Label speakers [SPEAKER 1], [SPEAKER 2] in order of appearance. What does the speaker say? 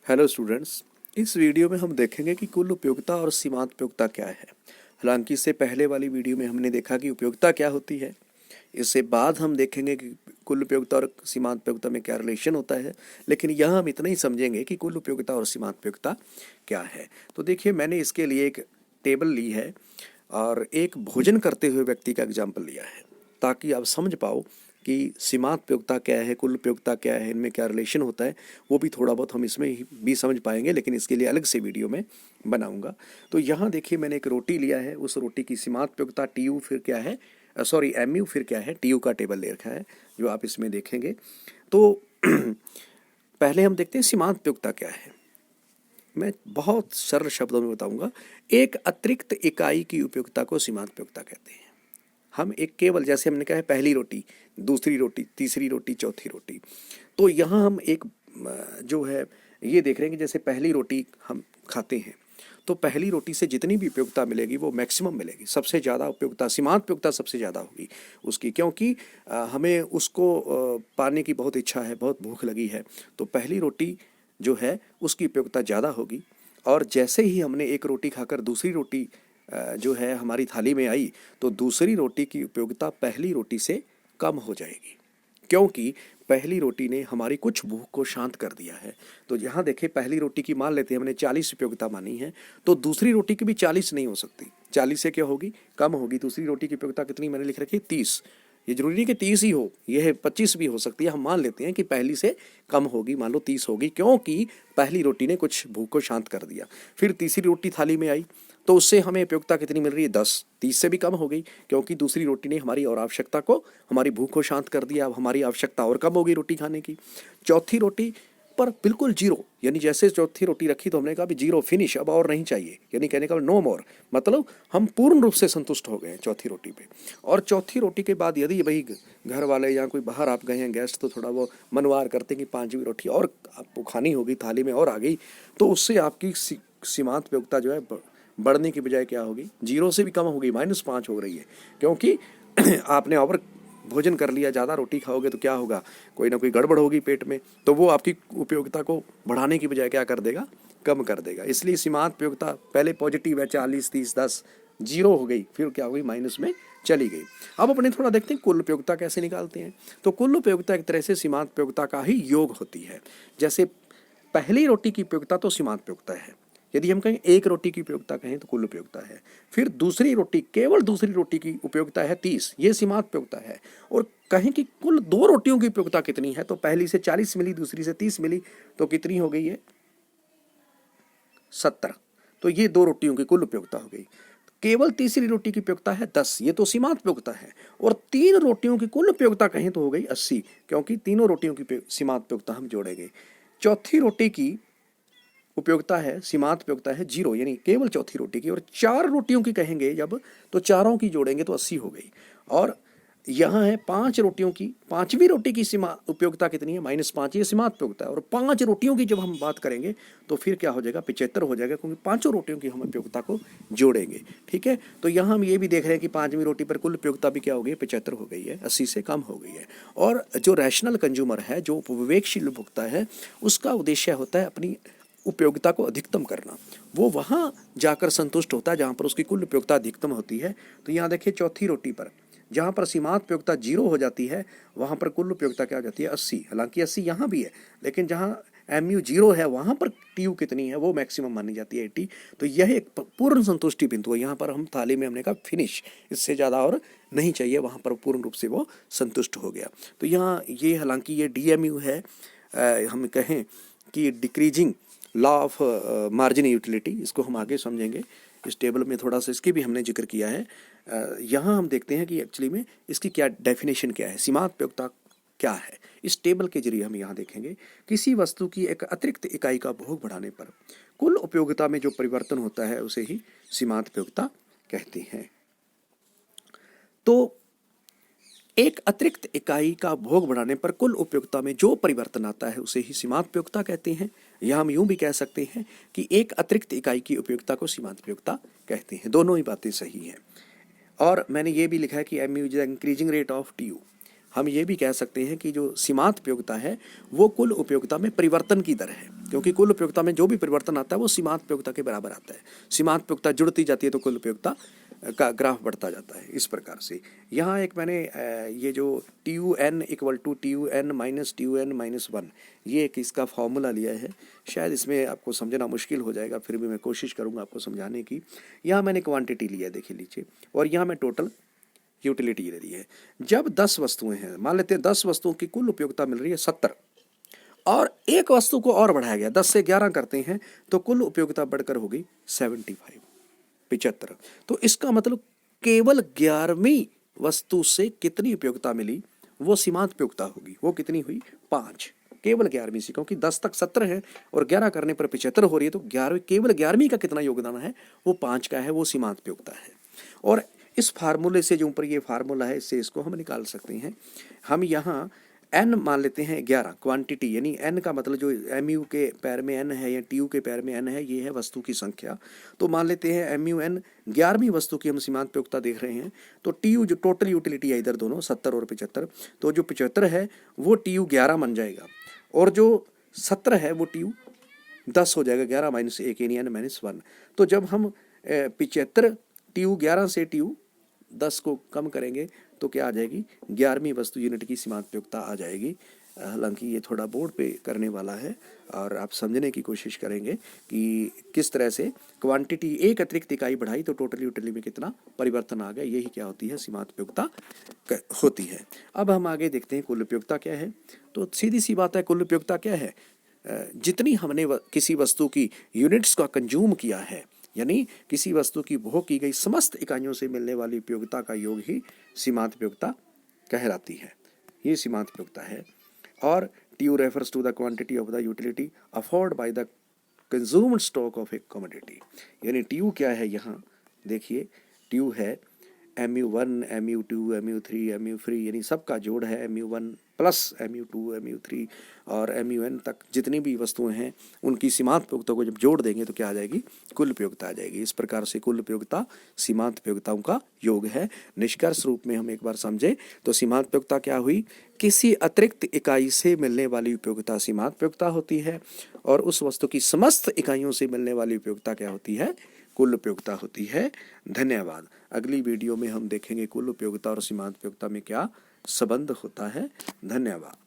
[SPEAKER 1] Hello students, इस video में हम देखेंगे कि कुल उपयोगिता और सीमांत उपयोगिता क्या है। हालांकि इससे पहले वाली वीडियो में हमने देखा कि उपयोगिता क्या होती है। इससे बाद हम देखेंगे कि कुल उपयोगिता और सीमांत उपयोगिता में क्या रिलेशन होता है। लेकिन यहाँ हम इतना ही समझेंगे कि कुल उपयोगिता और सीमांत उपयोगिता क्या है। तो देखिए, मैंने इसके लिए एक टेबल ली है और एक भोजन करते हुए व्यक्ति का एग्जाम्पल लिया है, ताकि आप समझ पाओ कि सीमांत उपयोगिता क्या है, कुल उपयोगिता क्या है, इनमें क्या रिलेशन होता है। वो भी थोड़ा बहुत हम इसमें भी समझ पाएंगे, लेकिन इसके लिए अलग से वीडियो में बनाऊंगा। तो यहाँ देखिए, मैंने एक रोटी लिया है। उस रोटी की सीमांत उपयोगिता टीयू फिर क्या है, सॉरी एमयू फिर क्या है, टीयू का टेबल ले रखा है जो आप इसमें देखेंगे। तो पहले हम देखते हैं सीमांत उपयोगिता क्या है। मैं बहुत सरल शब्दों में बताऊंगा। एक अतिरिक्त इकाई की उपयोगिता को सीमांत उपयोगिता कहते हैं। हम एक केवल, जैसे हमने कहा है, पहली रोटी, दूसरी रोटी, तीसरी रोटी, चौथी रोटी, तो यहाँ हम एक जो है ये देख रहे हैं कि जैसे पहली रोटी हम खाते हैं तो पहली रोटी से जितनी भी उपयोगिता मिलेगी वो मैक्सिमम मिलेगी। सबसे ज़्यादा उपयोगिता, सीमांत उपयोगिता सबसे ज़्यादा होगी उसकी, क्योंकि हमें उसको पाने की बहुत इच्छा है, बहुत भूख लगी है, तो पहली रोटी जो है उसकी उपयोगिता ज़्यादा होगी। और जैसे ही हमने एक रोटी खाकर दूसरी रोटी जो है हमारी थाली में आई, तो दूसरी रोटी की उपयोगिता पहली रोटी से कम हो जाएगी, क्योंकि पहली रोटी ने हमारी कुछ भूख को शांत कर दिया है। तो यहाँ देखें, पहली रोटी की मान लेते हैं हमने 40 उपयोगिता मानी है, तो दूसरी रोटी की भी 40 नहीं हो सकती। 40 से क्या होगी, कम होगी। दूसरी रोटी की उपयोगिता कितनी मैंने लिख रखी है, 30। ये जरूरी नहीं कि 30 ही हो, यह 25 भी हो सकती है। हम मान लेते हैं कि पहली से कम होगी, मान लो 30 होगी, क्योंकि पहली रोटी ने कुछ भूख को शांत कर दिया। फिर तीसरी रोटी थाली में आई तो उससे हमें उपयोगिता कितनी मिल रही है, 10। 30 से भी कम हो गई, क्योंकि दूसरी रोटी ने हमारी और आवश्यकता को, हमारी भूख को शांत कर दिया। अब हमारी आवश्यकता और कम होगी रोटी खाने की। चौथी रोटी पर बिल्कुल जीरो, यानी जैसे चौथी रोटी रखी तो हमने कहा भी जीरो, फिनिश, अब और नहीं चाहिए, यानी कहने का नो मोर, मतलब हम पूर्ण रूप से संतुष्ट हो गए हैं चौथी रोटी पे। और चौथी रोटी के बाद यदि भाई घर वाले या कोई बाहर आप गए हैं गेस्ट, तो थोड़ा वो मनवार करते हैं कि 5वीं रोटी और आपको खानी होगी, थाली में और आ गई, तो उससे आपकी सीमांत उपयोगिता जो है बढ़ने की बजाय क्या होगी, जीरो से भी कम होगी, -5 हो रही है। क्योंकि आपने और भोजन कर लिया, ज़्यादा रोटी खाओगे तो क्या होगा, कोई ना कोई गड़बड़ होगी पेट में, तो वो आपकी उपयोगिता को बढ़ाने की बजाय क्या कर देगा, कम कर देगा। इसलिए सीमांत उपयोगिता पहले पॉजिटिव है, 40, 30, 10, जीरो हो गई, फिर क्या हो गई, माइनस में चली गई। अब अपने थोड़ा देखते हैं कुल उपयोगिता कैसे निकालते हैं। तो कुल उपयोगिता एक तरह से सीमांत उपयोगिता का ही योग होती है। जैसे पहली रोटी की उपयोगिता तो सीमांत उपयोगिता है। यदि हम कहें एक रोटी की उपयोगिता कहें तो कुल उपयोगिता है। फिर दूसरी रोटी, केवल दूसरी रोटी की उपयोगिता है 30, ये सीमांत उपयोगिता है। और कहें कि कुल 2 रोटियों की उपयोगिता कितनी है, तो पहली से 40 मिली, दूसरी से 30 मिली, तो कितनी हो गई है, 70। तो ये 2 रोटियों की कुल उपयोगिता हो गई। केवल तीसरी रोटी की उपयोगिता है 10, ये तो सीमांत उपयोगिता है। और 3 रोटियों की कुल उपयोगिता कहें तो हो गई 80, क्योंकि तीनों रोटियों की सीमांत उपयोगिता हम जोड़ेंगे। चौथी रोटी की उपयोगिता है, सीमांत उपयोगिता है 0, यानी केवल चौथी रोटी की। और 4 रोटियों की कहेंगे जब, तो चारों की जोड़ेंगे तो 80 हो गई। और यहाँ है 5 रोटियों की, 5वीं रोटी की सीमा उपयोगिता कितनी है, -5, ये सीमांत उपयोगिता है। और 5 रोटियों की जब हम बात करेंगे तो फिर क्या हो जाएगा, 75 हो जाएगा, क्योंकि 5 रोटियों की हम उपयोगिता को जोड़ेंगे। ठीक है, तो यहाँ हम ये भी देख रहे हैं कि 5वीं रोटी पर कुल उपयोगिता भी क्या हो गई, 75 हो गई है, 80 से कम हो गई है। और जो रैशनल कंज्यूमर है, जो विवेकशील उपभोक्ता है, उसका उद्देश्य होता है अपनी उपयोगिता को अधिकतम करना। वो वहाँ जाकर संतुष्ट होता है जहाँ पर उसकी कुल उपयोगिता अधिकतम होती है। तो यहाँ देखिए, चौथी रोटी पर जहाँ पर सीमांत उपयोगिता 0 हो जाती है, वहाँ पर कुल उपयोगिता क्या हो जाती है, 80। हालांकि 80 यहाँ भी है, लेकिन जहाँ MU 0 है वहाँ पर TU कितनी है, वो मैक्सिमम मानी जाती है, 80। तो यह एक पूर्ण संतुष्टि बिंदु है। यहाँ पर हम थाली में हमने कहा फिनिश, इससे ज़्यादा और नहीं चाहिए, वहाँ पर पूर्ण रूप से वो संतुष्ट हो गया। तो यहाँ ये, हालांकि ये DMU है, हम कहें कि decreasing law of margin utility, इसको हम आगे समझेंगे। इस टेबल में थोड़ा सा इसकी भी हमने जिक्र किया है। यहाँ हम देखते हैं कि एक्चुअली में इसकी क्या डेफिनेशन क्या है, सीमांत उपयोगिता क्या है। इस टेबल के जरिए हम यहाँ देखेंगे, किसी वस्तु की एक अतिरिक्त इकाई का भोग बढ़ाने पर कुल उपयोगिता में जो परिवर्तन होता है उसे ही सीमांत उपयोगिता कहते हैं। तो एक अतिरिक्त इकाई का भोग बढ़ाने पर कुल उपयोगिता में जो परिवर्तन आता है उसे ही सीमांत उपयोगिता कहते हैं। या हम यूं भी कह सकते हैं कि एक अतिरिक्त इकाई की उपयोगिता को सीमांत उपयोगिता कहते हैं। दोनों ही बातें सही हैं। और मैंने ये भी लिखा है कि MU is increasing rate of TU। हम ये भी कह सकते हैं कि जो सीमांत उपयोगिता है वो कुल उपयोगिता में परिवर्तन की दर है, क्योंकि कुल उपयोगिता में जो भी परिवर्तन आता है वो सीमांत उपयोगिता के बराबर आता है। सीमांत उपयोगिता जुड़ती जाती है तो कुल उपयोगिता का ग्राफ बढ़ता जाता है। इस प्रकार से यहाँ एक मैंने ये जो TUN equal to TUN minus TUN minus 1 ये एक इसका फॉर्मूला लिया है। शायद इसमें आपको समझना मुश्किल हो जाएगा, फिर भी मैं कोशिश करूँगा आपको समझाने की। यहाँ मैंने क्वांटिटी लिया, देखिए लीजिए, और यहाँ मैं टोटल यूटिलिटी ले ली है। जब 10 वस्तुएं हैं, मान लेते हैं 10 वस्तुओं की कुल उपयोगिता मिल रही है 70, और एक वस्तु को और बढ़ाया गया, 10 से 11 करते हैं तो कुल उपयोगिता बढ़कर होगी 75। तो इसका मतलब केवल 11वीं वस्तु से कितनी उपयोगिता मिली वो सीमांत उपयोगिता होगी। वो कितनी हुई? 5, केवल 11वीं से, क्योंकि 10 तक 70 है और 11 करने पर 75 हो रही है, तो 11 केवल 11वीं का कितना योगदान है वो 5 का है, वो सीमांत उपयोगिता है। और इस फार्मूले से जो ऊपर ये फार्मूला है इससे इसको हम निकाल सकते हैं। हम यहाँ n मान लेते हैं 11 क्वांटिटी, यानी n का मतलब जो mu के पैर में n है या tu के पैर में n है, ये है वस्तु की संख्या। तो मान लेते हैं MUN 11वीं वस्तु की हम सीमांत उपयोगिता देख रहे हैं, तो TU जो टोटल यूटिलिटी है इधर दोनों 70 और 75, तो जो 75 है वो TU 11 बन जाएगा, और जो 70 है वो TU 10 हो जाएगा, 11 माइनस 1 यानी n माइनस 1। तो जब हम 75 TU 11 से TU 10 को कम करेंगे तो क्या आ जाएगी? 11वीं वस्तु यूनिट की सीमांत उपयोगिता आ जाएगी। हालांकि ये थोड़ा बोर्ड पे करने वाला है और आप समझने की कोशिश करेंगे कि किस तरह से क्वांटिटी एक अतिरिक्त इकाई बढ़ाई तो टोटल यूटिलिटी में कितना परिवर्तन आ गया, यही क्या होती है? सीमांत उपयोगिता होती है। अब हम आगे देखते हैं कुल उपयोगिता क्या है। तो सीधी सी बात है, कुल उपयोगिता क्या है? जितनी हमने किसी वस्तु की यूनिट्स का कंज्यूम किया है, यानी किसी वस्तु की उपभोग की गई समस्त इकाइयों से मिलने वाली उपयोगिता का योग ही सीमांत उपयोगिता कहलाती है। ये सीमांत उपयोगिता है। और TU refers to the quantity of the utility afford by the consumed stock of a commodity. यानी TU क्या है? यहाँ देखिए, TU है MU1, MU2, MU3, MU3 यानी सबका जोड़ है, MU1 प्लस MU2, MU3 और MUN तक जितनी भी वस्तुएं हैं उनकी सीमांत उपयोगिता को जब जोड़ देंगे तो क्या आ जाएगी? कुल उपयोगिता आ जाएगी। इस प्रकार से कुल उपयोगिता सीमांत उपयोगिताओं का योग है। निष्कर्ष रूप में हम एक बार समझे तो सीमांत उपयोगिता क्या हुई? किसी अतिरिक्त इकाई से मिलने वाली उपयोगिता सीमांत उपयोगिता होती है, और उस वस्तु की समस्त इकाइयों से मिलने वाली उपयोगिता क्या होती है? कुल उपयोगिता होती है। धन्यवाद। अगली वीडियो में हम देखेंगे कुल उपयोगिता और सीमांत उपयोगिता में क्या संबंध होता है। धन्यवाद।